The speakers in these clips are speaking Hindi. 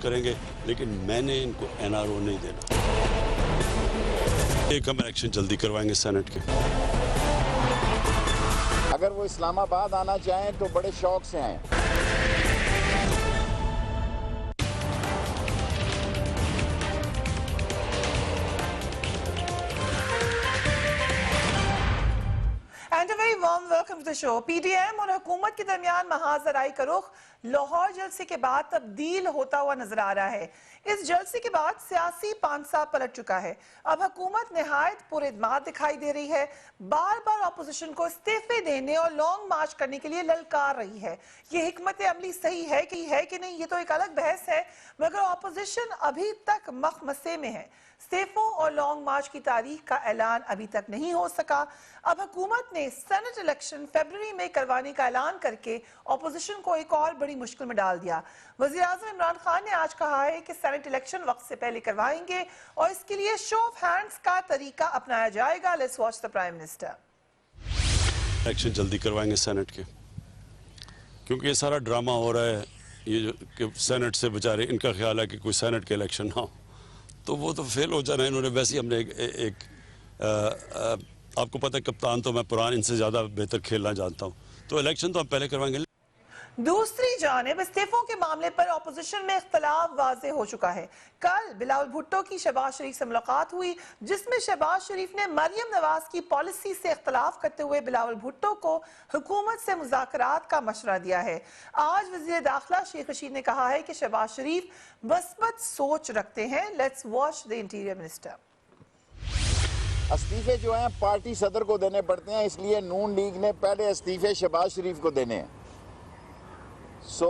करेंगे, लेकिन मैंने इनको NRO नहीं देना। एक हम इलेक्शन जल्दी करवाएंगे सेनेट के। अगर वो इस्लामाबाद आना चाहें तो बड़े शौक से आएं। And a very warm welcome to the show. PDM और हुकूमत के दरमियान महाजराई का रुख लाहौर जलसे के बाद तब्दील होता हुआ नजर आ रहा है। इस जलसे के बाद सियासी पांसा पलट चुका है। अब हुकूमत निहायत पुरएतमाद दिखाई दे रही है, बार बार अपोजिशन को इस्तीफे देने और लॉन्ग मार्च करने के लिए ललकार रही है। ये हिकमत अमली सही है कि नहीं, ये तो एक अलग बहस है, मगर अपोजिशन अभी तक मखमसे में है। इस्तीफों और लॉन्ग मार्च की तारीख का ऐलान अभी तक नहीं हो सका। अब हुकूमत ने सेनेट इलेक्शन फरवरी में करवाने का ऐलान करके अपोजिशन को एक और बड़ी मुश्किल में डाल दिया। वज़ीर आज़म इमरान खान ने आज कहा है कि सेनेट इलेक्शन वक्त से पहले करवाएंगे और इसके लिए शो ऑफ हैंड्स का तरीका अपनाया जाएगा। Let's watch the prime minister. Election जल्दी करवाएंगे सेनेट के, क्योंकि ये सारा ड्रामा हो रहा है। ये जो कि सेनेट से बेचारे, इनका ख्याल है कि कोई सेनेट के इलेक्शन ना हो तो वो तो फेल हो जाना है। इन्होंने वैसे ही हमने आपको पता है कप्तान तो मैं पुरान इनसे ज़्यादा बेहतर खेलना जानता हूँ, तो इलेक्शन तो हम पहले करवाएंगे। दूसरी जानिब इस्तीफों के मामले पर अपोजिशन में इख्तलाफ वाज़े हो चुका है। कल बिलावल भुट्टो की शहबाज शरीफ से मुलाकात हुई, जिसमें शहबाज शरीफ ने मरियम नवाज की पॉलिसी से इख्तलाफ करते हुए बिलावल भुट्टो को हुकूमत से मुज़ाकरात का मशवरा दिया है। आज वज़ीर दाखिला शेख रशीद ने कहा है कि शहबाज शरीफ मस्बत सोच रखते हैं। Let's watch the interior minister. इस्तीफे जो हैं पार्टी सदर को देने पड़ते हैं, इसलिए नून लीग ने पहले इस्तीफे शहबाज शरीफ को देने हैं। सो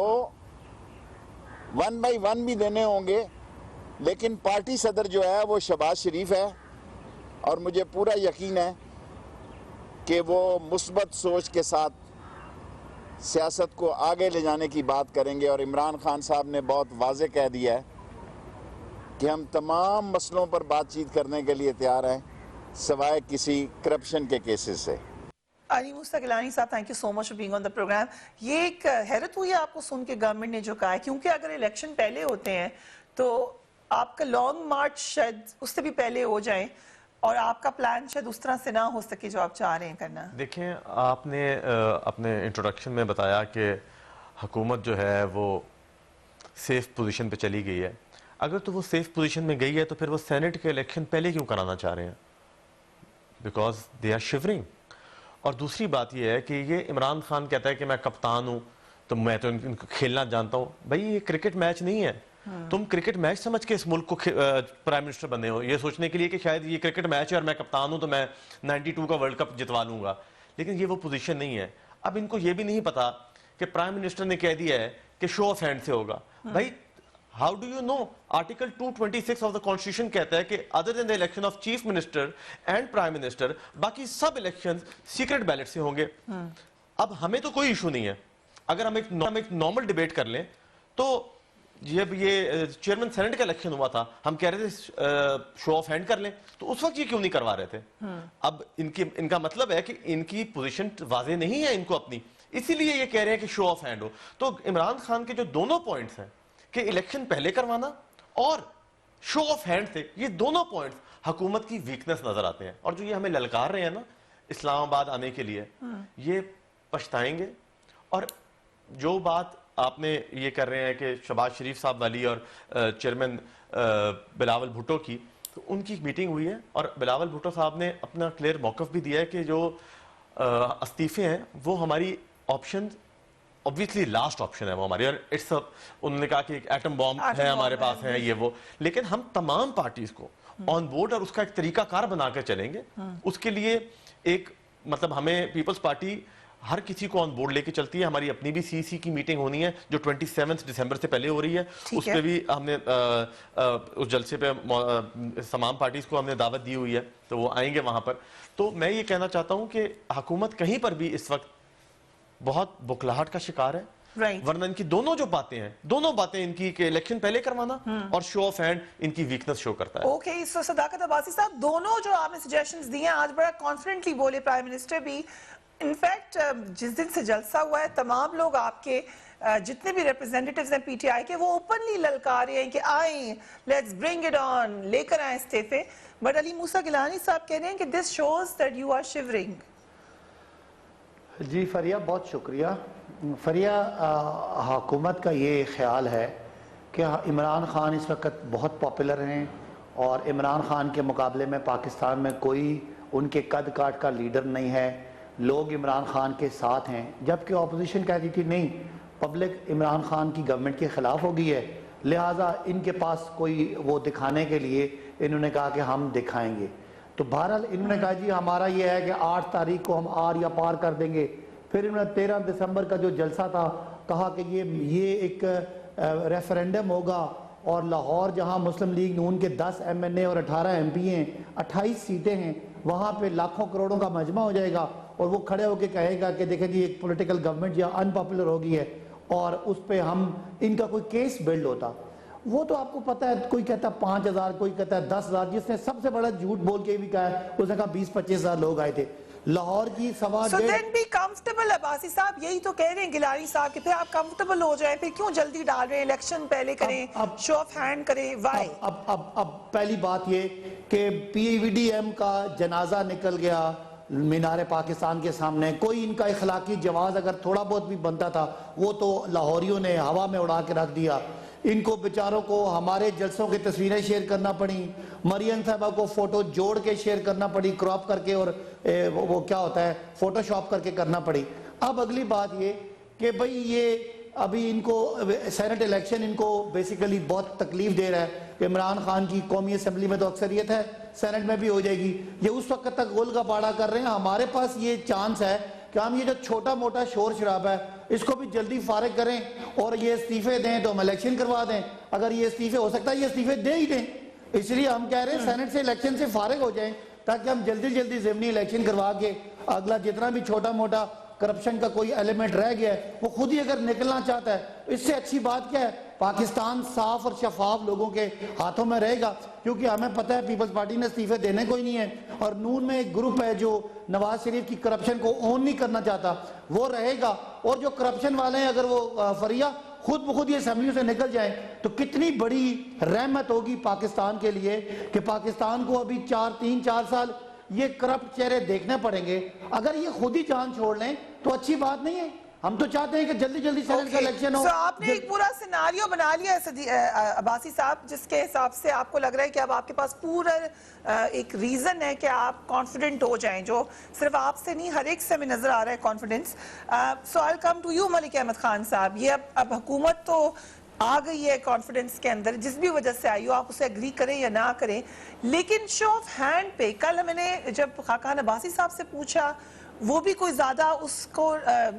1 by 1 भी देने होंगे, लेकिन पार्टी सदर जो है वो शहबाज शरीफ है और मुझे पूरा यकीन है कि वो मुस्बत सोच के साथ सियासत को आगे ले जाने की बात करेंगे। और इमरान खान साहब ने बहुत वाज़े कह दिया है कि हम तमाम मसलों पर बातचीत करने के लिए तैयार हैं, सिवाय किसी करप्शन के केसेस से। अली मुस्तक गिलानी साहब, thank you so much for being on the programme. ये एक हैरत हुई है आपको सुन के गवर्नमेंट ने जो कहा है, क्योंकि अगर इलेक्शन पहले होते हैं तो आपका लॉन्ग मार्च शायद उससे भी पहले हो जाए और आपका प्लान शायद उस तरह से ना हो सके जो आप चाह रहे हैं करना। देखें, आपने अपने इंट्रोडक्शन में बताया कि हुकूमत जो है वो सेफ पोजीशन पे चली गई है। अगर तो वो सेफ पोजीशन में गई है तो फिर वो सेनेट के इलेक्शन पहले क्यों कराना चाह रहे हैं? Because they are shivering. और दूसरी बात यह है कि ये इमरान खान कहता है कि मैं कप्तान हूँ तो मैं तो इनको खेलना जानता हूँ। भाई ये क्रिकेट मैच नहीं है। तुम क्रिकेट मैच समझ के इस मुल्क को प्राइम मिनिस्टर बने हो, ये सोचने के लिए कि शायद ये क्रिकेट मैच है और मैं कप्तान हूँ तो मैं 92 का वर्ल्ड कप जितवा लूंगा। लेकिन ये वो पोजीशन नहीं है। अब इनको ये भी नहीं पता कि प्राइम मिनिस्टर ने कह दिया है कि शो ऑफ हैंड से होगा। भाई how do you know? Article 226 of the constitution कहता है कि other than the election of chief minister and prime minister, बाकी सब इलेक्शन सीक्रेट बैलेट से होंगे। अब हमें तो कोई इशू नहीं है। अगर हम एक नॉर्मल डिबेट कर लें तो ये चेयरमैन सेनेट का इलेक्शन हुआ था, हम कह रहे थे शो ऑफ हैंड कर लें, तो उस वक्त ये क्यों नहीं करवा रहे थे? अब इनका मतलब है कि इनकी पोजीशन वाजे नहीं है इनको अपनी, इसीलिए ये कह रहे हैं कि शो ऑफ हैंड हो। तो इमरान खान के जो दोनों पॉइंट्स हैं कि इलेक्शन पहले करवाना और शो ऑफ हैंड से, ये दोनों पॉइंट्स हुकूमत की वीकनेस नजर आते हैं। और जो ये हमें ललकार रहे हैं ना इस्लामाबाद आने के लिए, ये पछताएंगे। और जो बात आपने ये कर रहे हैं कि शहबाज शरीफ साहब वाली और चेयरमैन बिलावल भुट्टो की, तो उनकी मीटिंग हुई है और बिलावल भुट्टो साहब ने अपना क्लियर मौकफ भी दिया है कि जो इस्तीफे हैं वो हमारी ऑप्शन, ऑब्वियसली लास्ट ऑप्शन है वो हमारी। और इट्स उन्होंने कहा कि एक एटम बॉम्ब है हमारे पास है ये वो, लेकिन हम तमाम पार्टीज को ऑन बोर्ड और उसका एक तरीकाकार बनाकर चलेंगे। उसके लिए एक मतलब हमें पीपल्स पार्टी हर किसी को ऑन बोर्ड लेके चलती है। हमारी अपनी भी सीसी की मीटिंग होनी है जो 27 दिसंबर से पहले हो रही है, उस पर भी हमने उस जलसे पे तमाम पार्टीज को हमने दावत दी हुई है, तो वो आएंगे वहां पर। तो मैं ये कहना चाहता हूं कि हुकूमत कहीं पर भी इस वक्त बहुत बुखलाहट का शिकार है। वरना इनकी दोनों जो बातें हैं, दोनों बातें इनकी कि इलेक्शन पहले करवाना और शो ऑफ हैंड इनकी वीकनेस शो करता है। ओके, सो सदाकत अब्बासी साहब, दोनों जो आपने सजेशंस दिए हैं, आज बड़ा कॉन्फिडेंटली बोले प्राइम मिनिस्टर भी। इनफैक्ट जिस दिन से जलसा हुआ है तमाम लोग आपके जितने भी रिप्रेजेंटेटिव्स हैं पीटीआई के वो ओपनली ललकार रहे हैं कि आए, लेट्स ब्रिंग इट ऑन, लेकर आए इस्तीफे। बट अली मूसा गिलानी साहब कह रहे हैं कि this shows that you are shivering. जी फरिया, बहुत शुक्रिया। फरिया, हुकूमत का ये ख्याल है कि इमरान खान इस वक्त बहुत पॉपुलर हैं और इमरान खान के मुकाबले में पाकिस्तान में कोई उनके कद काट का लीडर नहीं है, लोग इमरान खान के साथ हैं। जबकि अपोजिशन कहती थी नहीं, पब्लिक इमरान खान की गवर्नमेंट के ख़िलाफ़ हो गई है, लिहाजा इनके पास कोई वो दिखाने के लिए इन्होंने कहा कि हम दिखाएंगे। तो बहरहाल इन्होंने कहा जी हमारा ये है कि 8 तारीख को हम आर या पार कर देंगे। फिर इन्होंने 13 दिसंबर का जो जलसा था कहा कि ये एक रेफरेंडम होगा और लाहौर जहां मुस्लिम लीग नून के 10 MNA और 18 MP हैं, 28 सीटें हैं, वहां पे लाखों करोड़ों का मजमा हो जाएगा और वो खड़े होकर कहेगा कि देखें जी एक पॉलिटिकल गवर्नमेंट या अनपॉपुलर हो गई है और उस पर हम इनका कोई केस बिल्ड होता। वो तो आपको पता है, कोई कहता है 5000, कोई कहता है 10,000, जिसने सबसे बड़ा झूठ बोल के भी कहा है उसने कहा 20-25 हज़ार लोग आए थे लाहौर की सवा। So then be comfortable, Abbasi साहब, यही तो कह रहे हैं गिलानी साहब कि फिर आप कंफर्टेबल हो जाएं, फिर क्यों जल्दी डाल रहे हैं, इलेक्शन पहले करें, शो ऑफ हैंड करें, व्हाई? अब पहली बात ये कि PVDM का जनाजा निकल गया मीनार पाकिस्तान के सामने, कोई इनका इखलाकी जवाब अगर थोड़ा बहुत भी बनता था वो तो लाहौरियों ने हवा में उड़ा के रख दिया। इनको बेचारों को हमारे जलसों की तस्वीरें शेयर करना पड़ी, मरियम साहबा को फोटो जोड़ के शेयर करना पड़ी, क्रॉप करके, और वो क्या होता है फोटोशॉप करके करना पड़ी। अब अगली बात ये कि भाई ये अभी इनको सेनेट इलेक्शन इनको बेसिकली बहुत तकलीफ दे रहा है कि इमरान खान की कौमी असम्बली में तो अक्सरियत है, सेनेट में भी हो जाएगी, ये उस वक्त तक गोल का पाड़ा कर रहे हैं। हमारे पास ये चांस है कि हम ये जो छोटा मोटा शोर शराबा है इसको भी जल्दी फारिग करें और ये इस्तीफे दें तो हम इलेक्शन करवा दें। अगर ये इस्तीफे, हो सकता है ये इस्तीफे दे ही दें, इसलिए हम कह रहे हैं सेनेट से इलेक्शन से फारिग हो जाएं ताकि हम जल्दी जल्दी ज़मीनी इलेक्शन करवा के अगला जितना भी छोटा मोटा करप्शन का कोई एलिमेंट रह गया है वो खुद ही अगर निकलना चाहता है, इससे अच्छी बात क्या है, पाकिस्तान साफ और शफाफ लोगों के हाथों में रहेगा। क्योंकि हमें पता है पीपल्स पार्टी ने इस्तीफे देने को ही नहीं है और नून में एक ग्रुप है जो नवाज शरीफ की करप्शन को ओन नहीं करना चाहता, वो रहेगा। और जो करप्शन वाले हैं अगर वो फरिया खुद ब खुद ये असेंबली से निकल जाए तो कितनी बड़ी रहमत होगी पाकिस्तान के लिए कि पाकिस्तान को अभी 3-4 साल ये करप्ट चेहरे देखने पड़ेंगे। अगर ये खुद ही जान छोड़ लें तो अच्छी बात नहीं है। हम तो चाहते हैं कि जल्दी जल्दी सेनेट का इलेक्शन हो। आपने एक पूरा सिनारियो बना लिया है अब्बासी साहब, जिसके हिसाब से आपको लग रहा है कि अब आपके पास पूरा एक रीजन है कि आप कॉन्फिडेंट हो जाएं, जो सिर्फ आपसे नहीं हर एक से में नजर आ रहा है confidence. So I come to you Malik Ahmad Khan साहब, ये अब हुकूमत तो आ गई है कॉन्फिडेंस के अंदर, जिस भी वजह से आई हो, आप उसे एग्री करें या ना करें, लेकिन शो ऑफ हैंड पे कल मैंने जब खाकान अब्बासी साहब से पूछा वो भी कोई ज्यादा उसको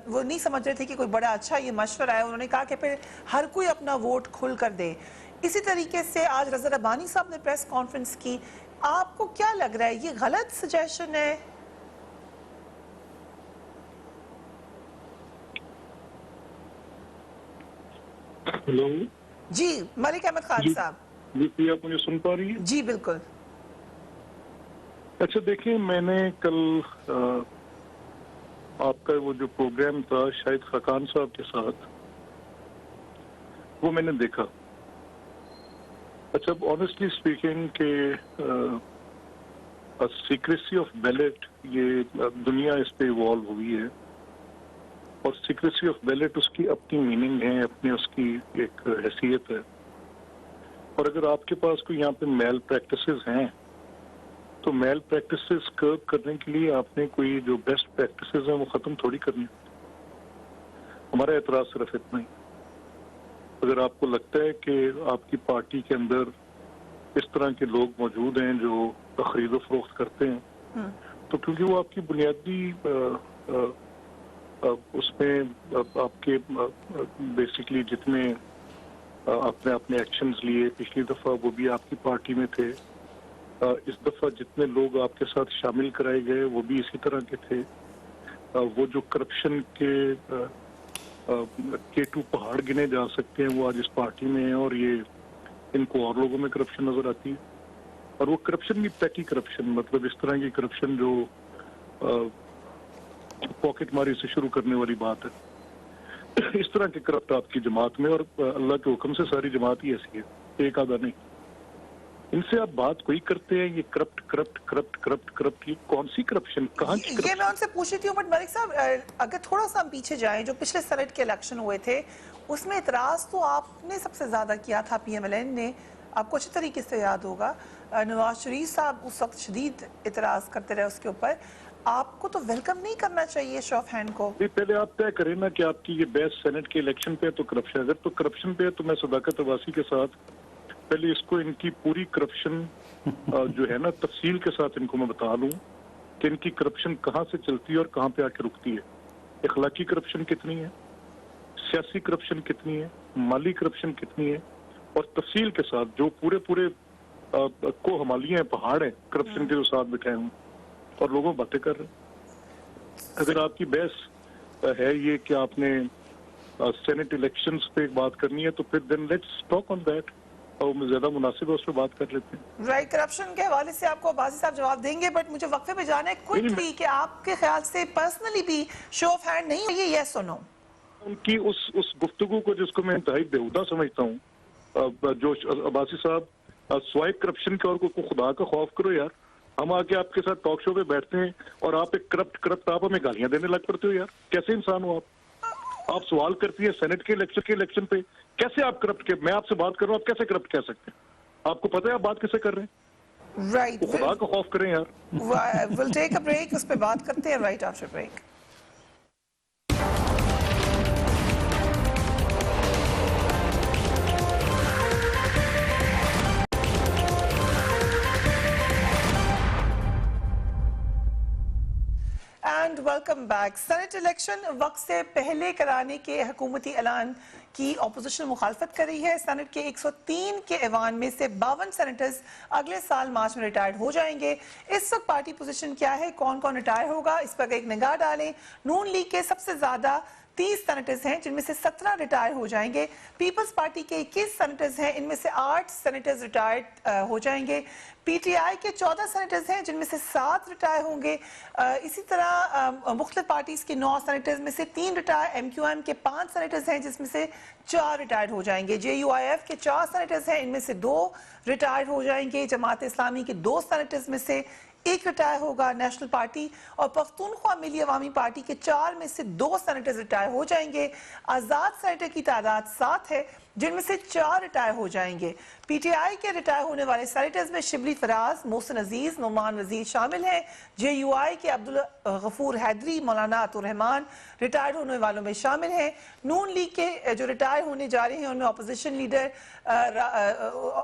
वो नहीं समझ रहे थे कि कोई बड़ा अच्छा ये मशवरा है। उन्होंने कहा कि फिर हर कोई अपना वोट खुल कर दे। इसी तरीके से आज रज़ा रब्बानी साहब ने प्रेस कॉन्फ्रेंस की, आपको क्या लग रहा है ये गलत सजेशन है? हेलो जी मलिक अहमद खान साहब। जी, आप मुझे सुन पा रही हैं? जी बिल्कुल। अच्छा देखिए, मैंने कल आपका वो जो प्रोग्राम था शायद खाकान साहब के साथ, वो मैंने देखा। अच्छा, ऑनेस्टली स्पीकिंग के सीक्रेसी ऑफ बैलेट, ये दुनिया इस पे इवॉल्व हुई है और सीक्रेसी ऑफ बैलेट उसकी अपनी मीनिंग है, अपनी उसकी एक हैसियत है। और अगर आपके पास कोई यहाँ पे मेल प्रैक्टिसेस हैं तो मेल प्रैक्टिसेस कर्व करने के लिए आपने कोई जो बेस्ट प्रैक्टिसेस हैं वो खत्म थोड़ी करनी। हमारा एतराज सिर्फ इतना ही, अगर आपको लगता है कि आपकी पार्टी के अंदर इस तरह के लोग मौजूद हैं जो खरीदो फरोख्त करते हैं, तो क्योंकि वो आपकी बुनियादी उसमें आपके बेसिकली जितने आपने अपने एक्शंस लिए पिछली दफा वो भी आपकी पार्टी में थे, इस दफा जितने लोग आपके साथ शामिल कराए गए वो भी इसी तरह के थे। वो जो करप्शन के K2 पहाड़ गिने जा सकते हैं वो आज इस पार्टी में है और ये इनको और लोगों में करप्शन नजर आती है। और वो करप्शन भी पैटी करप्शन, मतलब इस तरह की करप्शन जो पॉकेट मारी से शुरू करने वाली बात है। इस तरह के करप्ट आपकी जमात में, और अल्लाह के हुक्म से सारी जमात ही ऐसी है, एक आधा नहीं। इनसे आप बात कोई करते हैं, ये corrupt corrupt corrupt corrupt corrupt, ये कौन सी करप्शन, कहाँ की ये करप्शन? मैं उनसे पूछ रही थी, बट मलिक साहब अगर थोड़ा सा हम पीछे जाएं, जो पिछले सेनेट के इलेक्शन हुए थे उसमें इतराज तो आपने सबसे ज्यादा किया था, PMLN ने, आपको अच्छी तरीके से याद होगा। नवाज शरीफ साहब उस वक्त शदीद इतराज करते रहे उसके ऊपर। आपको तो वेलकम नहीं करना चाहिए शो ऑफ हैंड को? पहले आप तय करें ना कि आपकी ये बहस सेनेट के इलेक्शन पे है तो करप्शन, अगर तो करप्शन पे है तो मैं सदाकत अब्बासी के साथ पहले इसको, इनकी पूरी करप्शन जो है ना तफसील के साथ इनको मैं बता लूं कि इनकी करप्शन कहाँ से चलती है और कहाँ पे आके रुकती है। इखलाकी करप्शन कितनी है, सियासी करप्शन कितनी है, माली करप्शन कितनी है, और तफसील के साथ जो पूरे पूरे को हमालियां पहाड़ है करप्शन के जो साथ बिठाए हुए और लोगों बातें कर रहे हैं। अगर आपकी बहस है ये कि आपने सेनेट इलेक्शंस पे बात करनी है तो फिर then let's talk on that, और ज्यादा मुनासिब है उस पर बात कर लेते हैं। राइट, करप्शन के हवाले से आपको अब्बासी साहब जवाब देंगे, बट मुझे वक्फे पे जाना है क्विकली कि आपके ख्याल से पर्सनली भी शो ऑफ हैंड नहीं है ये, यस और नो? उनकी उस गुफ्तगू को जिसको मैं इंतहाई बेहुदा समझता हूँ, जो अब्बासी साहब स्वाय करप्शन के, और को खुदा का खौफ करो यार, हम आके आपके साथ टॉक शो पे बैठते हैं और आप एक करप्ट आप हमें गालियां देने लग पड़ते हो यार, कैसे इंसान हो आप सवाल करती है सेनेट के इलेक्शन पे, कैसे आप करप्ट के, मैं आपसे बात कर रहा हूँ, आप कैसे करप्ट कह सकते हैं? आपको पता है आप बात कैसे कर रहे हैं? राइट, तो खुदा का खौफ करें यार। विल टेक अ ब्रेक, उस पे बात करते हैं right after break. And welcome back. Senate election वक्त से पहले कराने के हुकूमती ऐलान की अपोजिशन मुखालफत कर रही है। सेनेट के 103 के ऐवान में से 52 सेनेटर्स अगले साल मार्च में रिटायर्ड हो जाएंगे। इस वक्त पार्टी पोजीशन क्या है, कौन कौन रिटायर होगा, इस पर एक निगाह डालें। नून लीग के सबसे ज्यादा 30 सेनेटर्स हैं, जिनमें से 17 रिटायर हो जाएंगे। पीपल्स पार्टी के 21 सेनेटर्स हैं, इनमें से 8 सेनेटर्स रिटायर्ड हो जाएंगे। PTI के 14 सेनेटर्स हैं, जिनमें से 7 रिटायर होंगे। इसी तरह मुख्तलिफ पार्टीज के 9 सेनेटर्स में से 3 रिटायर, MQM के 5 सेनेटर्स हैं, जिसमें से 4 रिटायर्ड हो जाएंगे। JUIF के 4 सेनेटर्स हैं, इनमें से 2 रिटायर्ड हो जाएंगे। जमात इस्लामी के 2 सेनेटर्स में से 1 रिटायर होगा। नेशनल पार्टी और पख्तूनख्वा मिली अवामी पार्टी के 4 में से 2 सेनेटर्स रिटायर हो जाएंगे। आज़ाद सेनेटर की तादाद 7 है, जिनमें से 4 रिटायर हो जाएंगे। PTI के रिटायर होने वाले सेनेटर्स में शिबली फराज, मोहसिन अजीज, नुमान वजीर शामिल हैं। JUI के अब्दुल गफूर हैदरी, मौलाना अतुर रहमान रिटायर होने वालों में शामिल हैं। नून लीग के जो रिटायर होने जा रहे हैं उनमें अपोजिशन लीडर,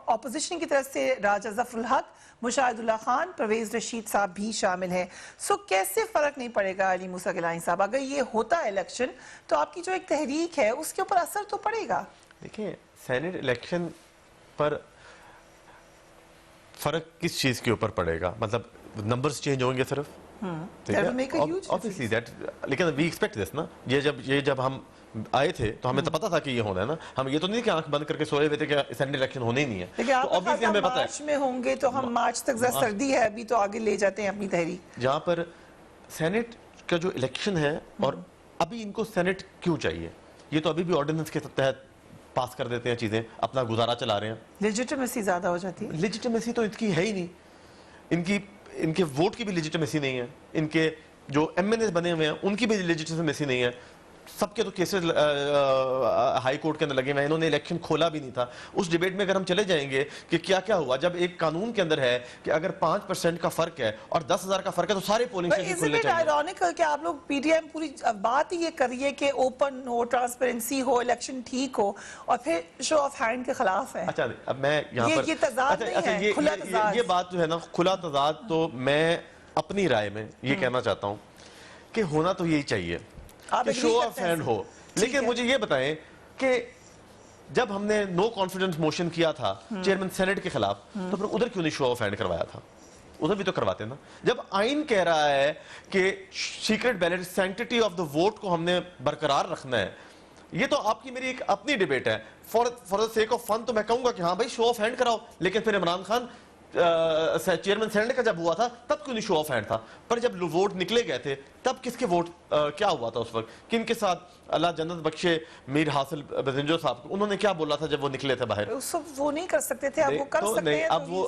अपोजिशन की तरफ से राजा जफरुल हक, मुशाहिदुल्लाह खान, परवेज रशीद साहब भी शामिल हैं। सो कैसे फर्क नहीं पड़ेगा अली मूसा गिलानी साहब, अगर ये होता है इलेक्शन तो आपकी जो एक तहरीक है उसके ऊपर असर तो पड़ेगा? देखिए, सेनेट इलेक्शन पर फर्क किस चीज के ऊपर पड़ेगा, मतलब नंबर्स चेंज होंगे सिर्फ, ऑब्वियसली दैट, लेकिन वी एक्सपेक्ट दिस ना। ये जब हम आए थे तो हमें तो पता था कि ये होना है ना, हम ये तो नहीं कि आंख बंद करके सोए हुए थे कि सेनेट इलेक्शन होने ही नहीं है। तो ऑब्वियसली हमें पता है मार्च में होंगे, तो हम मार्च तक जरा सर्दी है अभी, तो आगे ले जाते हैं अपनी तहरीक। जहां पर सेनेट का जो इलेक्शन है, और अभी इनको सेनेट क्यों चाहिए, ये तो अभी भी ऑर्डिनेंस के तहत पास कर देते हैं चीजें, अपना गुजारा चला रहे हैं। लेजिटिमेसी ज्यादा हो जाती है। लेजिटिमेसी तो इनकी है ही नहीं, इनके वोट की भी लेजिटिमेसी नहीं है, इनके जो MNAs बने हुए हैं उनकी भी लेजिटिमेसी नहीं है। सबके तो केसेस हाई कोर्ट के अंदर लगे हुए, इन्होंने इलेक्शन खोला भी नहीं था। उस डिबेट में अगर हम चले जाएंगे कि क्या क्या हुआ, जब एक कानून के अंदर है कि अगर 5% का फर्क है और 10,000 का फर्क है तो सारे पोलिंग स्टेशन खुलने चाहिए। आयरॉनिकल कि आप लोग PTM पूरी बात ही ये कर रही है कि ओपन हो, ट्रांसपेरेंसी हो, इलेक्शन ठीक हो, और फिर शो ऑफ हैंड के खिलाफ है। अच्छा, अब मैं यहाँ पर ये तजाद नहीं है, खुला तजाद। ये बात जो है ना, खुला तजाद, तो मैं अपनी राय में ये कहना चाहता हूँ कि होना तो यही चाहिए कि शो ऑफ हैंड हो। लेकिन मुझे ये बताएं कि जब हमने नो कॉन्फिडेंस मोशन किया था चेयरमैन सेनेट के खिलाफ, तो फिर उधर क्यों नहीं शो ऑफ हैंड करवाया था? उधर भी तो करवाते ना। जब आइन कह रहा है कि secret ballot, sanctity of the vote को हमने बरकरार रखना है, ये तो आपकी मेरी एक अपनी डिबेट है। For the sake of fun तो मैं कहूंगा कि हाँ भाई शो ऑफ हैंड कराओ, लेकिन फिर इमरान खान चेयरमैन सेनेट का जब हुआ था तब क्यों नहीं शो ऑफ हैंड था, पर जब वोट निकले गए थे तब किसके वोट क्या हुआ था उस वक्त, किन के साथ, अल्लाह जन्नत बख्शे मीर हासिल बजिंजो साहब को, उन्होंने क्या बोला था जब वो निकले थे बाहर? वो नहीं कर सकते थे, अब वो कर सकते नहीं, हैं। अब वो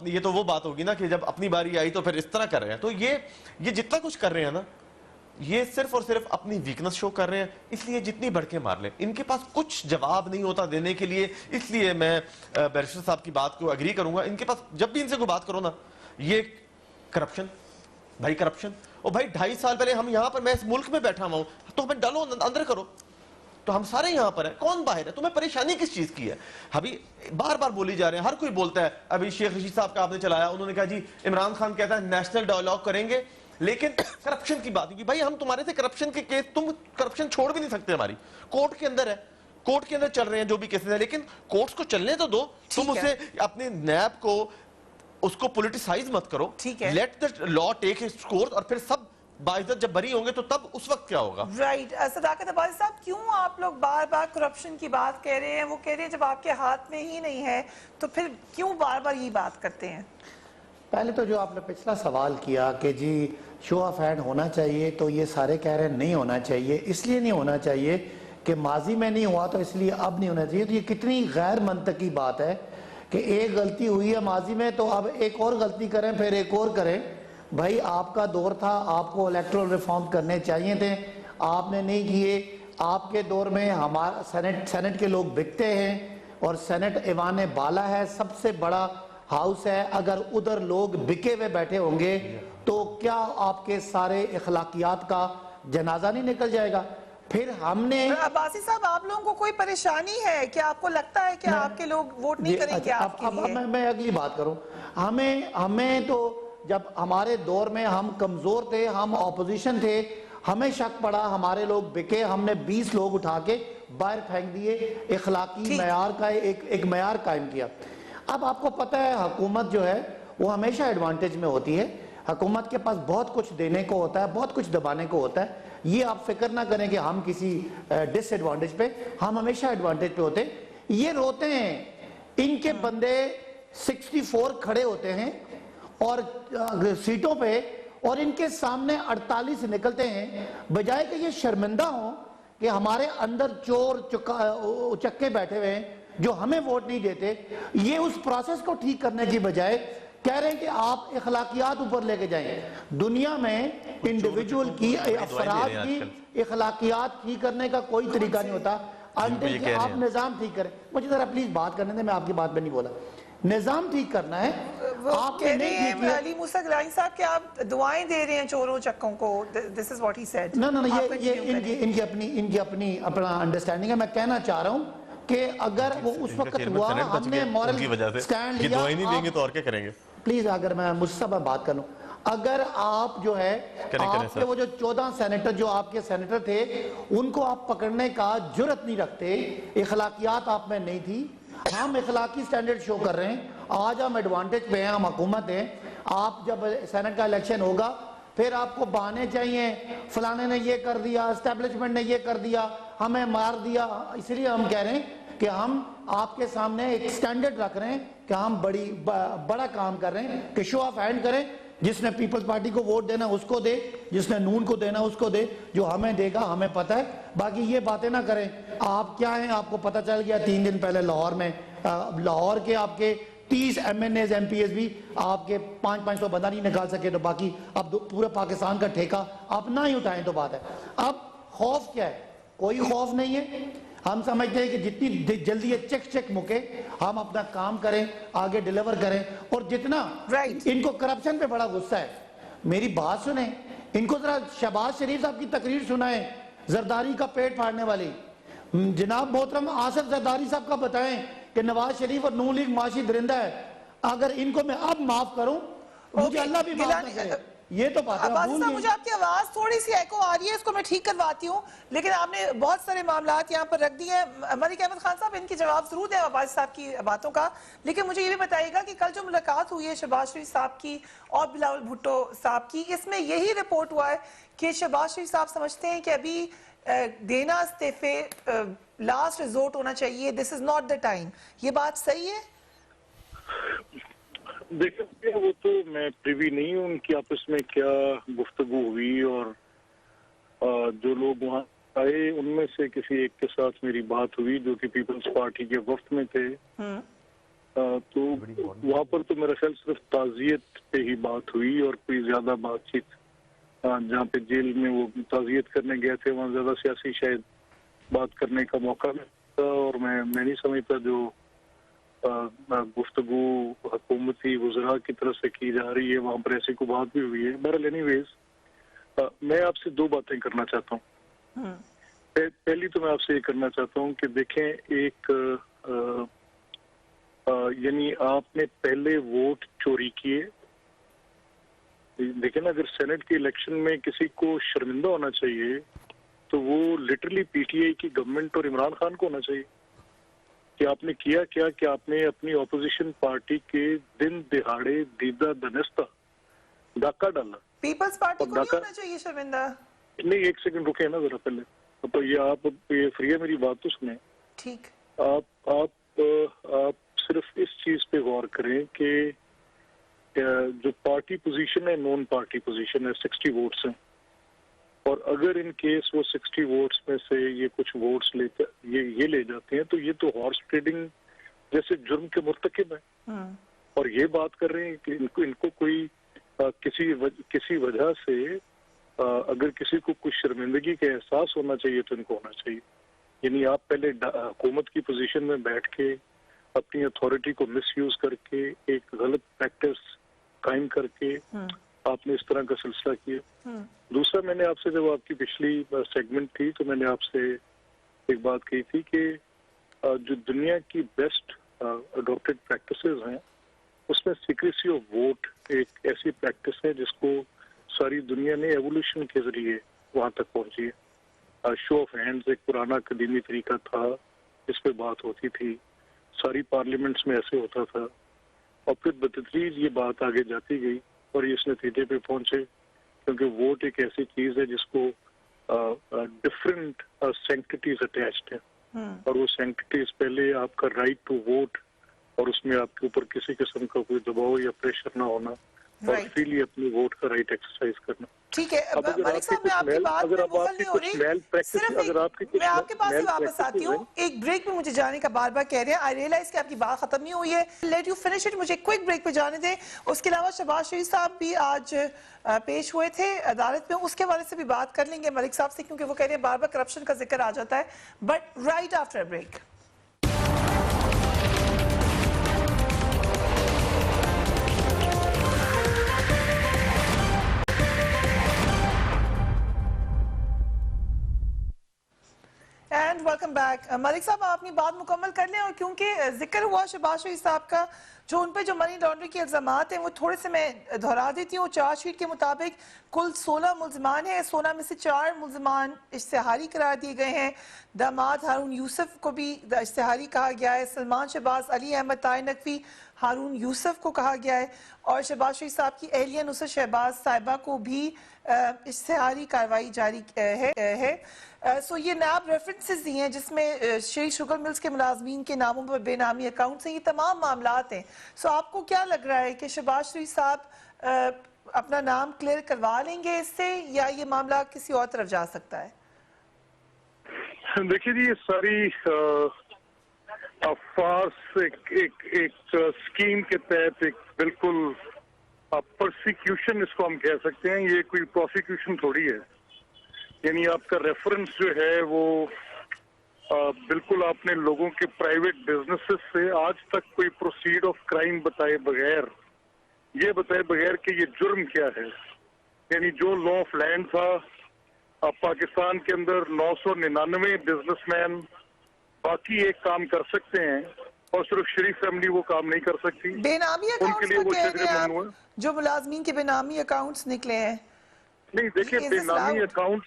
ये तो वो बात होगी ना कि जब अपनी बारी आई तो फिर इस तरह कर रहे हैं। तो ये जितना कुछ कर रहे हैं ना, ये सिर्फ और सिर्फ अपनी वीकनेस शो कर रहे हैं, इसलिए जितनी बढ़के मार लें, इनके पास कुछ जवाब नहीं होता देने के लिए। इसलिए मैं बैरिस्टर साहब की बात को एग्री करूंगा, इनके पास जब भी इनसे कोई बात करो ना, ये करप्शन, भाई करप्शन, और भाई 2.5 साल पहले हम यहाँ पर, मैं इस मुल्क में बैठा हुआ हूं, तो हमें डालो अंदर करो, तो हम सारे यहाँ पर हैं, कौन बाहर है? तुम्हें परेशानी किस चीज की है? अभी बार बार बोली जा रहे हैं, हर कोई बोलता है। अभी शेख रशीद साहब का आपने चलाया, उन्होंने कहा जी इमरान खान कहता है नेशनल डायलॉग करेंगे, लेकिन करप्शन की बात, भाई हम तुम्हारे से करप्शन के केस, तुम करप्शन छोड़ भी नहीं सकते, हमारी कोर्ट के अंदर है, कोर्ट के अंदर चल रहे हैं जो भी केसेस है, लेकिन कोर्ट्स को चलने तो दो, तुम उसे अपने नैब को उसको पॉलिटिसाइज मत करो, let the law take its course, और फिर सब बाइज्जत जब बरी होंगे तो तब उस वक्त क्या होगा? राइट। सदाकत अब्बासी साहब, क्यों आप लोग बार बार करप्शन की बात कह रहे हैं? वो कह रहे हैं जब आपके हाथ में ही नहीं है तो फिर क्यों बार बार ये बात करते हैं? पहले तो जो आपने पिछला सवाल किया कि जी शो ऑफ हैंड होना चाहिए, तो ये सारे कह रहे हैं नहीं होना चाहिए। इसलिए नहीं होना चाहिए कि माजी में नहीं हुआ तो इसलिए अब नहीं होना चाहिए। तो ये कितनी गैर मंतकी बात है कि एक गलती हुई है माजी में तो अब एक और गलती करें, फिर एक और करें। भाई आपका दौर था, आपको इलेक्टोरल रिफॉर्म करने चाहिए थे, आपने नहीं किए। आपके दौर में हमारा सेनेट के लोग बिकते हैं, और सेनेट ईवान बाला है, सबसे बड़ा हाउस है। अगर उधर लोग बिके हुए बैठे होंगे तो क्या आपके सारे इखलाकियात का जनाजा नहीं निकल जाएगा? फिर हमने अब्बासी साहब, आप लोगों को कोई परेशानी है क्या? आपको लगता है कि आपके लोग वोट नहीं करेंगे आपके लिए? मैं अगली बात करूं। हमें तो जब हमारे दौर में हम कमजोर थे, हम ऑपोजिशन थे, हमें शक पड़ा, हमारे लोग बिके, हमने 20 लोग उठा के बाहर फेंक दिए, इखलाकी मयार का एक मयार कायम किया। अब आपको पता है हुकूमत जो है वो हमेशा एडवांटेज में होती है। हुकूमत के पास बहुत कुछ देने को होता है, बहुत कुछ दबाने को होता है। ये आप फिक्र ना करें कि हम किसी डिसएडवांटेज पे, हम हमेशा एडवांटेज पे होते हैं। ये रोते हैं, इनके बंदे 64 खड़े होते हैं और सीटों पे, और इनके सामने 48 निकलते हैं, बजाय कि ये शर्मिंदा हो कि हमारे अंदर चोर चक्के बैठे हुए हैं जो हमें वोट नहीं देते। ये उस प्रोसेस को ठीक करने की बजाय कह रहे हैं कि आप इखलाकियात ऊपर लेके जाएं। दुनिया में इंडिविजुअल की, अफराद की इखलाकियात ठीक करने का कोई तरीका नहीं होता अंटिल कि आप निजाम ठीक करें। मुझे जरा प्लीज बात करने दें, मैं आपकी बात पे नहीं बोला। निजाम ठीक करना है। आप कह रहे हैं अली मूसा गिलानी साहब कि आप दुआएं दे रहे हैं चोरों चक्कों को। This is what he said. No, ये इनकी अपना अंडरस्टैंडिंग है। मैं कहना चाह रहा हूँ कि अगर वो उस वक्त हुआ, हमने मॉरल स्टैंड लिया, नहीं देंगे तो और क्या करेंगे? प्लीज, अगर मैं मुझसे बात करूं, अगर आप जो है आपके वो जो 14 सेनेटर जो आपके सेनेटर थे उनको आप पकड़ने का जुर्रत नहीं रखते, इखलाकियात आप में नहीं थी। हम इखलाकी स्टैंडर्ड शो कर रहे हैं, आज हम एडवांटेज पे हैं, हम हुकूमत है। आप जब सेनेट का इलेक्शन होगा फिर आपको बहाने चाहिए, फलाने ने ये कर दिया, एस्टेब्लिशमेंट ने ये कर दिया, हमें मार दिया। इसलिए हम कह रहे हैं कि हम आपके सामने एक स्टैंडर्ड रख रहे हैं कि हम बड़ा काम कर रहे हैं कि शो ऑफ हैंड करें। जिसने पीपल्स पार्टी को वोट देना उसको दे, जिसने नून को देना उसको दे, जो हमें देगा हमें पता है। बाकी ये बातें ना करें। आप क्या हैं, आपको पता चल गया 3 दिन पहले लाहौर में, लाहौर के आपके 30 MNAs MPs भी आपके 500 बंदा नहीं निकाल सके, तो बाकी अब पूरे पाकिस्तान का ठेका आप ना ही उठाएं तो बात है। अब खौफ क्या है? कोई खौफ नहीं है। हम समझते हैं कि जितनी जल्दी ये चेक मुके, हम अपना काम करें, आगे डिलीवर करें। और जितना इनको करप्शन पे बड़ा गुस्सा है, मेरी बात सुने, इनको जरा शहबाज शरीफ साहब की तकरीर सुनाएं, जरदारी का पेट फाड़ने वाली। जनाब मोहतरम आसिफ जरदारी साहब का बताएं कि नवाज शरीफ और नून लीग माशी दरिंदा है। अगर इनको मैं अब माफ करूं, मुझे अल्लाह भी माफ ना करे। ये तो बात है। मुझे आपकी आवाज थोड़ी सी एको आ रही है, इसको मैं ठीक करवाती हूँ। लेकिन आपने बहुत सारे मामलात यहाँ पर रख दिए हैं। मलिक अहमद खान साहब, इनकी जवाब जरूर दें अब्बासी साहब की बातों का, लेकिन मुझे ये भी बताइएगा कि कल जो मुलाकात हुई है शहबाज शरीफ साहब की और बिलावल भुट्टो साहब की, इसमें यही रिपोर्ट हुआ है कि शहबाज शरीफ साहब समझते हैं कि अभी देना इस्तीफे लास्ट रिजोर्ट होना चाहिए, this is not the time. ये बात सही है? देखिए वो तो मैं प्रिवी नहीं हूँ उनकी आपस में क्या गुफ्तगू हुई, और जो लोग वहाँ आए उनमें से किसी एक के साथ मेरी बात हुई जो कि पीपल्स पार्टी के वफ्द में थे। तो वहाँ पर तो मेरा ख्याल सिर्फ ताज़ियत पे ही बात हुई और कोई ज्यादा बातचीत, जहाँ पे जेल में वो ताज़ियत करने गए थे वहाँ ज्यादा सियासी शायद बात करने का मौका मिला, और मैं नहीं समझता जो गुफ्तगू हुकूमती वज़रा की तरफ से की जा रही है वहाँ पर ऐसी कोई बात भी हुई है। बहरहाल एनीवेज मैं आपसे दो बातें करना चाहता हूँ। पहली तो मैं आपसे ये करना चाहता हूँ कि देखें, एक यानी आपने पहले वोट चोरी किए। देखें ना, अगर सेनेट के इलेक्शन में किसी को शर्मिंदा होना चाहिए तो वो लिटरली पीटीआई की गवर्नमेंट और इमरान खान को होना चाहिए कि आपने किया क्या कि आपने अपनी ऑपोजिशन पार्टी के दिन दिहाड़े दीदा दनस्ता डाका डाला। पीपल्स पार्टी को नहीं डाका होना चाहिए शर्मिंदा? नहीं, एक सेकंड रुके ना जरा पहले, तो ये फ्री है, मेरी बात तो सुने। ठीक। आप सिर्फ इस चीज पे गौर करें कि जो पार्टी पोजीशन है नॉन पार्टी पोजीशन है, 60 वोट्स हैं, और अगर इन केस वो 60 वोट्स में से ये कुछ वोट्स लेते ये ले जाते हैं तो ये तो हॉर्स ट्रेडिंग जैसे जुर्म के मुर्तकिब है। और ये बात कर रहे हैं कि इनको कोई किसी वजह से अगर किसी को कुछ शर्मिंदगी का एहसास होना चाहिए तो इनको होना चाहिए। यानी आप पहले हुकूमत की पोजीशन में बैठ के अपनी अथॉरिटी को मिसयूज करके एक गलत प्रैक्टिस कायम करके आपने इस तरह का सिलसिला किया। दूसरा, मैंने आपसे जब आपकी पिछली सेगमेंट थी तो मैंने आपसे एक बात कही थी कि जो दुनिया की बेस्ट अडॉप्टेड प्रैक्टिसेस हैं उसमें सीक्रेसी ऑफ वोट एक ऐसी प्रैक्टिस है जिसको सारी दुनिया ने एवोल्यूशन के जरिए वहां तक पहुंची है। शो ऑफ हैंड्स एक पुराना कदीमी तरीका था, इस पे बात होती थी, सारी पार्लियामेंट्स में ऐसे होता था, और फिर बतदरीज ये बात आगे जाती गई और ये इस नतीजे पे पहुंचे क्योंकि वोट एक ऐसी चीज है जिसको डिफरेंट सैंक्टिटीज अटैच्ड है, और वो सैंक्टिटीज पहले आपका राइट टू वोट और उसमें आपके ऊपर किसी किस्म का कोई दबाव या प्रेशर ना होना और फ्रीली अपने वोट का राइट एक्सरसाइज करना। ठीक है मलिक साहब, मैं आपकी बात में मुगल नहीं हो रही, सिर्फ मैं आपके पास ही वापस आती हूँ। एक ब्रेक में मुझे जाने का बार बार कह रहे हैं, आई रियलाइज कि आपकी बात खत्म नहीं हुई है, लेट यू फिनिश इट, मुझे क्विक ब्रेक पे जाने दें। उसके अलावा शहबाज शरीफ साहब भी आज पेश हुए थे अदालत में, उसके बारे से भी बात कर लेंगे मलिक साहब से, क्योंकि वो कह रहे हैं बार बार करप्शन का जिक्र आ जाता है, but right after break. And welcome back. Malik साहब, आप अपनी बात मुकम्मल कर लें, और क्योंकि जिक्र हुआ शहबाज शरीफ साहब का, जो उन पे जो मनी लॉन्ड्रिंग के इल्जामात हैं वो थोड़े से मैं दोहरा देती हूँ। चार्जशीट के मुताबिक कुल 16 मुल्जमान हैं, 16 में से 4 मुल्जमान इश्तिहारी करार दिए गए हैं। दामाद हारून यूसुफ को भी इश्तिहारी कहा गया है, सलमान शहबाज, अली अहमद, तारिक नकवी, हारून यूसुफ को कहा गया है, और शहबाज शरीफ साहब की एहलिया नुसरत शहबाज साहिबा को भी इश्तिहारी कार्रवाई जारी है। सो ये नाब रेफरेंसेस दिए हैं जिसमें श्री शुगर मिल्स के मुलाजमीन के नामों पर बेनामी अकाउंट्स हैं, ये तमाम मामलात हैं। सो आपको क्या लग रहा है कि शहबाज शरीफ साहब अपना नाम क्लियर करवा लेंगे इससे, या ये मामला किसी और तरफ जा सकता है? देखिए जी, ये सारी फार्स एक स्कीम के तहत एक बिल्कुल प्रोसिक्यूशन इसको हम कह सकते हैं, ये कोई प्रोसिक्यूशन थोड़ी है। यानी आपका रेफरेंस जो है वो बिल्कुल आपने लोगों के प्राइवेट बिजनेसेस से आज तक कोई प्रोसीड ऑफ क्राइम बताए बगैर, ये बताए बगैर कि ये जुर्म क्या है। यानी जो लॉ ऑफ लैंड था, पाकिस्तान के अंदर 999 बिजनेसमैन बाकी एक काम कर सकते हैं और सिर्फ शरीफ फैमिली वो काम नहीं कर सकती। बेनामी उनके लिए वो अकाउंट्स जो मुलाजमीन के बेनामी अकाउंट्स निकले हैं। नहीं देखिए, बेनामी अकाउंट,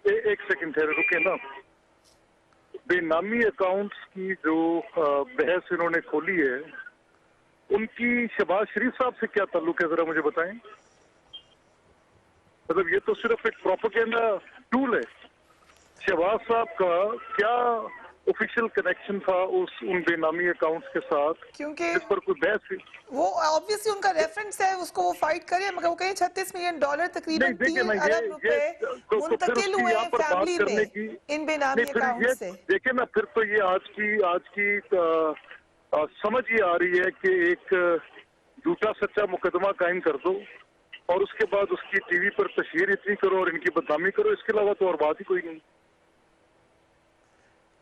एक सेकंड ठहरे, रुके ना। बेनामी अकाउंट्स की जो बहस इन्होंने खोली है, उनकी शहबाज शरीफ साहब से क्या ताल्लुक है, जरा मुझे बताएं। मतलब ये तो सिर्फ एक प्रोपेगेंडा टूल है। शहबाज साहब का क्या ऑफिशियल कनेक्शन था उन बेनामी अकाउंट्स के साथ, क्योंकि जिस पर कोई बहस हुई। वो ऑब्वियसली उनका रेफरेंस है, उसको वो फाइट करे, मगर वो कहें $36 मिलियन तकरीबन नहीं, देखिए 3 ना, अरब रुपए तो फिर मुंतकिल उसकी हुए यहाँ पर बात फैमिली करने में की इन बेनामी नहीं, फिर अकाउंट ये से। देखिए ना, फिर तो ये आज की समझ ये आ रही है कि एक झूठा सच्चा मुकदमा कायम कर दो और उसके बाद उसकी टीवी पर तशहीर इतनी करो और इनकी बदनामी करो, इसके अलावा तो और बात ही कोई नहीं।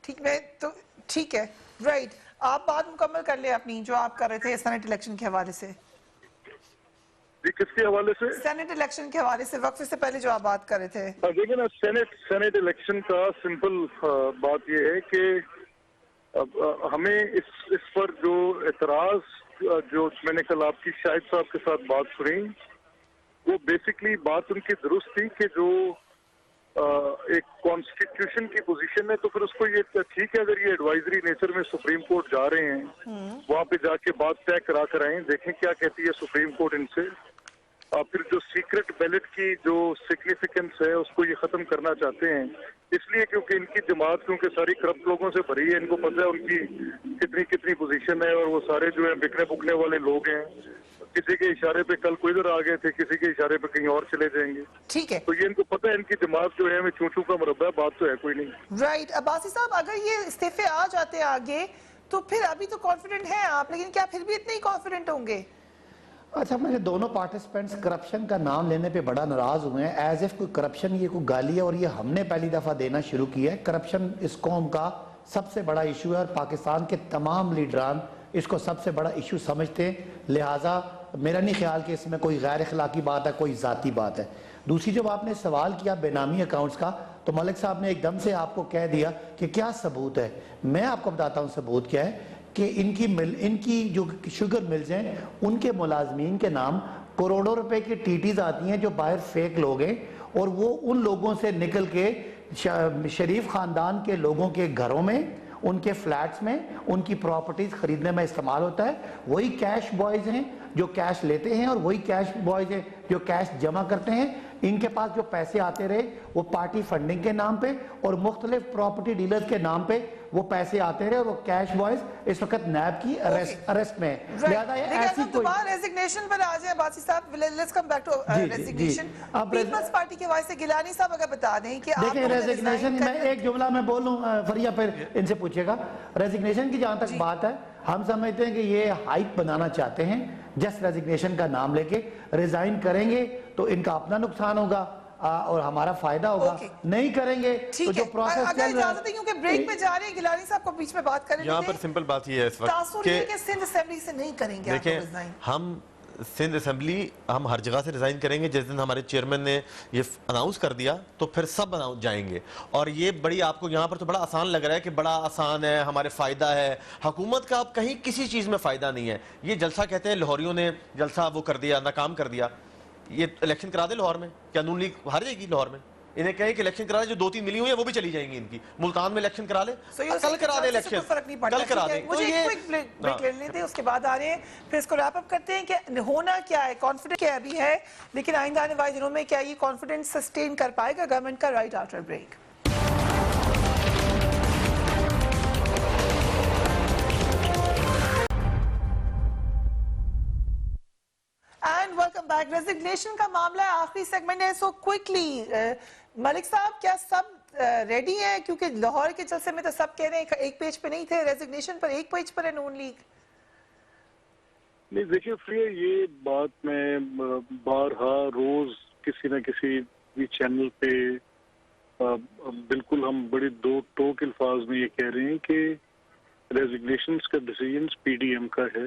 ठीक, मैं तो ठीक है, राइट। आप बात मुकम्मल कर ले अपनी, जो आप कर रहे थे सेनेट इलेक्शन के हवाले से। जी, किसके हवाले से? सेनेट इलेक्शन के हवाले से, वक्त से पहले जो आप बात कर रहे थे। देखिए ना, सेनेट इलेक्शन का सिंपल बात यह है कि अब हमें इस पर जो एतराज जो मैंने कल आपकी शाहिद साहब के साथ बात सुनी, वो बेसिकली बात उनकी दुरुस्त थी कि जो एक कॉन्स्टिट्यूशन की पोजीशन है, तो फिर उसको ये ठीक है अगर ये एडवाइजरी नेचर में सुप्रीम कोर्ट जा रहे हैं, वहां पे जाके बात तय करा कर आए, देखें क्या कहती है सुप्रीम कोर्ट इनसे। फिर जो सीक्रेट बैलेट की जो सिग्निफिकेंस है उसको ये खत्म करना चाहते हैं, इसलिए क्योंकि इनकी जमात क्योंकि सारी करप्ट लोगों से भरी है, इनको पता है उनकी कितनी पोजीशन है और वो सारे जो है बिकने बुकने वाले लोग हैं, किसी के इशारे पे कल कोई इधर आ गए थे, किसी के इशारे पे कहीं और चले जाएंगे। ठीक है, तो ये इनको पता है इनकी जमात जो है हमें चूचू का मुरब्बा है, बात तो है कोई नहीं। राइट। अब्बासी साहब, अगर ये इस्तीफे आ जाते आगे तो फिर अभी तो कॉन्फिडेंट हैं आप, लेकिन क्या फिर भी इतने ही कॉन्फिडेंट होंगे? अच्छा, मेरे दोनों पार्टिसिपेंट्स करप्शन का नाम लेने पे बड़ा नाराज हुए हैं, एज इफ कोई करप्शन ये कोई गाली है और ये हमने पहली दफा देना शुरू किया है। करप्शन इस कौम का सबसे बड़ा इशू है और पाकिस्तान के तमाम लीडरान इसको सबसे बड़ा इशू समझते हैं, लिहाजा मेरा नहीं ख्याल कि इसमें कोई गैर अखलाकी बात है, कोई ज़ाती बात है। दूसरी, जब आपने सवाल किया बेनामी अकाउंट्स का, तो मलिक साहब ने एकदम से आपको कह दिया कि क्या सबूत है। मैं आपको बताता हूँ सबूत क्या है कि इनकी जो शुगर मिल्स हैं उनके मुलाजमीन के नाम करोड़ों रुपए की टीटीज आती हैं जो बाहर फेक लोग हैं, और वो उन लोगों से निकल के शरीफ खानदान के लोगों के घरों में, उनके फ्लैट्स में, उनकी प्रॉपर्टीज खरीदने में इस्तेमाल होता है। वही कैश बॉयज हैं जो कैश लेते हैं और वही कैश बॉयज हैं जो कैश जमा करते हैं। इनके पास जो पैसे आते रहे वो पार्टी फंडिंग के नाम पे और मुख्तलिफ प्रॉपर्टी डीलर्स के नाम पे वो पैसे आते रहे, और वो कैश बॉयज इस वक्त नैब की अरेस्ट में है। लिहाजा ऐसी कोई रेजिग्नेशन पर आ जाए बासी साहब, let's come back to resignation. Peoples Party के वाइस गिलानी साहब अगर बता दें कि देखिए रेजिग्नेशन, मैं एक जुमला में बोलूं फरिया, फिर इनसे पूछेगा। रेजिग्नेशन की जहां तक बात है, हम समझते हैं कि ये हाइप बनाना चाहते हैं, जस्ट रेजिग्नेशन का नाम लेके रिजाइन करेंगे तो इनका अपना नुकसान होगा और हमारा फायदा होगा, नहीं करेंगे तो जो प्रोसेस अगर इजाजत है, क्योंकि ब्रेक पे जा रहे हैं, गिलानी साहब को बीच में बात करें। यहाँ पर सिंपल बात ये है इस वक्त कि सिंध असेंबली से नहीं करेंगे। देखिए, हम सिंध असेंबली हम हर जगह से रिजाइन करेंगे। जिस दिन हमारे चेयरमैन ने ये अनाउंस कर दिया तो फिर सब अनाउंस जाएंगे। और ये बड़ी, आपको यहाँ पर तो बड़ा आसान लग रहा है कि बड़ा आसान है, हमारे फायदा है। हुकूमत का अब कहीं किसी चीज में फायदा नहीं है। ये जलसा कहते हैं लाहौरियों ने जलसा वो कर दिया, नाकाम कर दिया। ये इलेक्शन करा दे लाहौर में, क्या नून लीग हार जाएगी लाहौर में? इन्हें कहें कि इलेक्शन करा दे, जो 2-3 मिली हुई है वो भी चली जाएंगी इनकी। मुल्तान में इलेक्शन करा ले, कल करा दे इलेक्शन, कल करा दे। मुझे एक क्विक ब्रेक ले लेते हैं, उसके बाद आ रहे हैं, फिर इसको रैप अप करते हैं कि होना क्या है। कॉन्फिडेंस क्या अभी है, लेकिन आइंदा आने वाले दिनों में क्या ये कॉन्फिडेंस सस्टेन कर पाएगा गवर्नमेंट का? Right after break. And welcome back. Resignation का मामला आखिरी सेगमेंट है, सो क्विकली मलिक साहब, क्या सब रेडी है? क्योंकि लाहौर के जलसे में तो सब कह रहे हैं एक पेज पे नहीं थे, रेजिग्नेशन पर एक पेज पर है नून लीग। नहीं, देखिए प्रिय, ये बात मैं बारहा रोज किसी न किसी भी चैनल पे बिल्कुल हम बड़े दो टोक अल्फाज में ये कह रहे हैं कि रेजिग्नेशंस का डिसीजन पीडीएम का है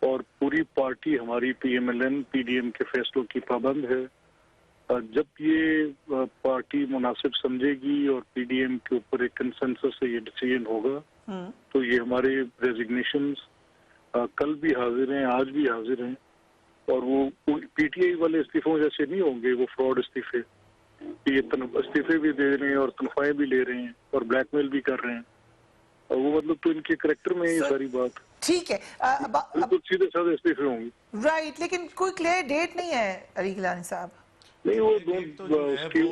और पूरी पार्टी हमारी पीएमएलएन पीडीएम के फैसलों की पाबंद है। जब ये पार्टी मुनासिब समझेगी और पीडीएम के ऊपर एक कंसेंसस से ये डिसीजन होगा, तो ये हमारे रेजिग्नेशंस कल भी हाजिर हैं, आज भी हाजिर हैं, और वो पीटीआई वाले इस्तीफों जैसे नहीं होंगे, वो फ्रॉड इस्तीफे। ये इस्तीफे भी दे रहे हैं और तनख्वाहें भी ले रहे हैं और ब्लैकमेल भी कर रहे हैं, और वो मतलब तो इनके करैक्टर में ये सारी बात। ठीक है, बिल्कुल सीधे साधे इस्तीफे होंगे। राइट, लेकिन कोई क्लियर डेट नहीं है अली गिलानी साहब। नहीं, वो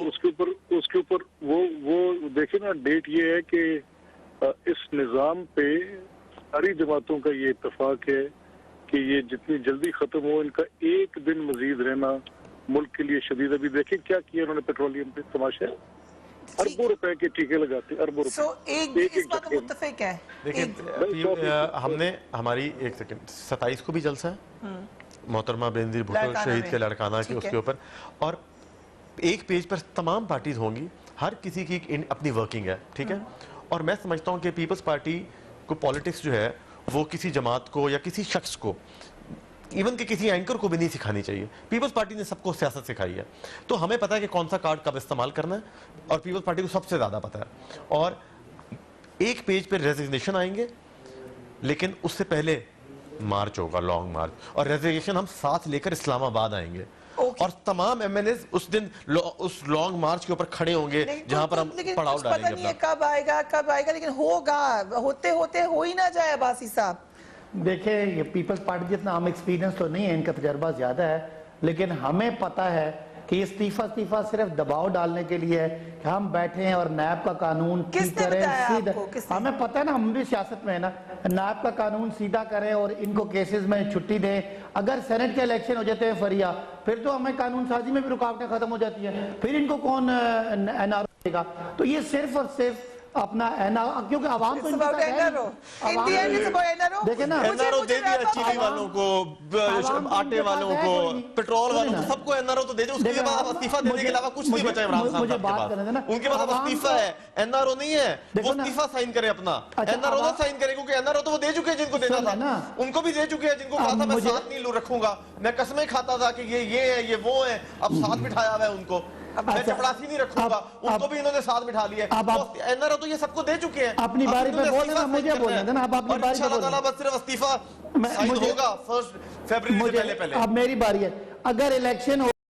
उसके ऊपर वो देखिए ना, डेट ये है कि इस निज़ाम पे सारी जमातों का ये इत्तेफाक है कि ये जितनी जल्दी खत्म हो, इनका एक दिन मजीद रहना मुल्क के लिए शदीद। अभी देखें क्या किया उन्होंने पेट्रोलियम पे, तमाशा है। अरबों रुपए के टीके लगाते, अरबों रुपए। इस बात में मुत्तफिक है। देखिए हमने हमारी एक सेकंड 27 को भी जलसा है मोहतरमा बेनजीर भुट्टो शहीद के लड़काना के उसके ऊपर, और एक पेज पर तमाम पार्टीज होंगी, हर किसी की अपनी वर्किंग है, ठीक है। और मैं समझता हूँ कि पीपल्स पार्टी को पॉलिटिक्स जो है वो किसी जमात को या किसी शख्स को, इवन कि किसी एंकर को भी नहीं सिखानी चाहिए। पीपल्स पार्टी ने सबको सियासत सिखाई है, तो हमें पता है कि कौन सा कार्ड कब इस्तेमाल करना है, और पीपल्स पार्टी को सबसे ज्यादा पता है। और एक पेज पे रेजिग्नेशन आएंगे, लेकिन उससे पहले मार्च होगा, लॉन्ग मार्च, और रेजिग्नेशन हम साथ लेकर इस्लामाबाद आएंगे। और तमाम एमएनए उस दिन उस लॉन्ग मार्च के ऊपर खड़े होंगे जहां पर हम पड़ाव डालेंगे। पता नहीं है कब आएगा, लेकिन होगा, होते होते हो ही ना जाए अब्बासी साहब। देखिए, ये पीपल्स पार्टी जितना हम एक्सपीरियंस तो नहीं है, इनका तजर्बा ज्यादा है, लेकिन हमें पता है कि ये इस्तीफा सिर्फ दबाव डालने के लिए है कि हम बैठे हैं और नैब का कानून ठीक करें सीधा। हमें पता है ना, हम भी सियासत में है ना, नैब का कानून सीधा करें और इनको केसेस में छुट्टी दें। अगर सेनेट के इलेक्शन हो जाते हैं फरिया, फिर तो हमें कानून साजी में भी रुकावटें खत्म हो जाती है, फिर इनको कौन एनआर देगा। तो ये सिर्फ और सिर्फ अपना एनआर, क्योंकि आवाम तो देखे ना, एनआरओ दे दिया चीनी वालों को, आटे वालों को, पेट्रोल वालों को, सबको एनआरओ तो दे दे। उसके बाद इस्तीफा देने के अलावा कुछ नहीं बचा इमरान खान साहब के पास। उनके पास इस्तीफा है, एनआरओ नहीं है। वो इस्तीफा साइन करे अपना, एनआरओ ना साइन करे, क्योंकि एनआरओ तो वो दे चुके हैं जिनको देना था, उनको भी दे चुके हैं। जिनको कहा था मैं साथ नहीं रखूंगा, मैं कसमें खाता था कि ये है ये वो है, अब साथ बिठाया हुआ है उनको, मैं चपरासी नहीं रखूंगा, उनको भी इन्होंने साथ बिठा लिया। एनआरओ तो ये सबको दे चुके हैं। अपनी बारी पे बोलना, मुझे बोलना देना, आप अपनी बारी पे बोलना। बस सिर्फ इस्तीफा साइन होगा 1 फरवरी से पहले। अब मेरी बारी है, अगर इलेक्शन